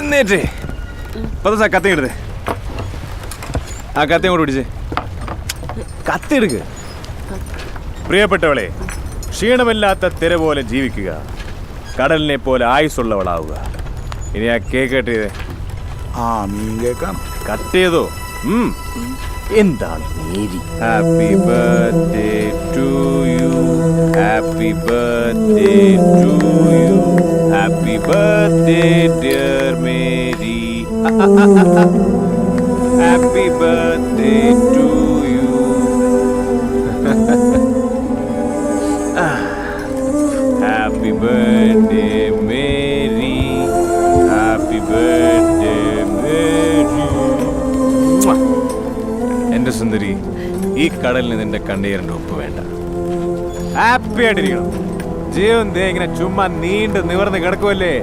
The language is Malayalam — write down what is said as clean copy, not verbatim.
എഴുന്നേറ്റേ. കത്തി എടുത്തേ. ആ കത്തി അങ്ങോട്ട് പിടിച്ചേ. കത്തി എടുക്ക്. പ്രിയപ്പെട്ടവളെ, ക്ഷീണമില്ലാത്ത തിര പോലെ ജീവിക്കുക, കടലിനെ പോലെ ആയുസ്സുള്ളവളാവുക. ഇനി ആ കേക്ക് കട്ട് ചെയ്തേ. മീൻ കേക്കാണ്. കട്ട് ചെയ്തോ? എന്താണ് Mary? Happy birthday to you, happy birthday to you, happy birthday dear Mary, happy birthday to you. Happy birthday Mary, happy birthday Mary. എന്റെ സുന്ദരി, ഈ കടലിന് നിന്റെ കണ്ണീരിന്റെ ഒപ്പ് വേണ്ട. ഹാപ്പി ആയിട്ടിരിക്കണം. ജീവൻ ദേ ഇങ്ങനെ ചുമ്മാ നീണ്ട് നിവർന്ന് കിടക്കുമല്ലേ.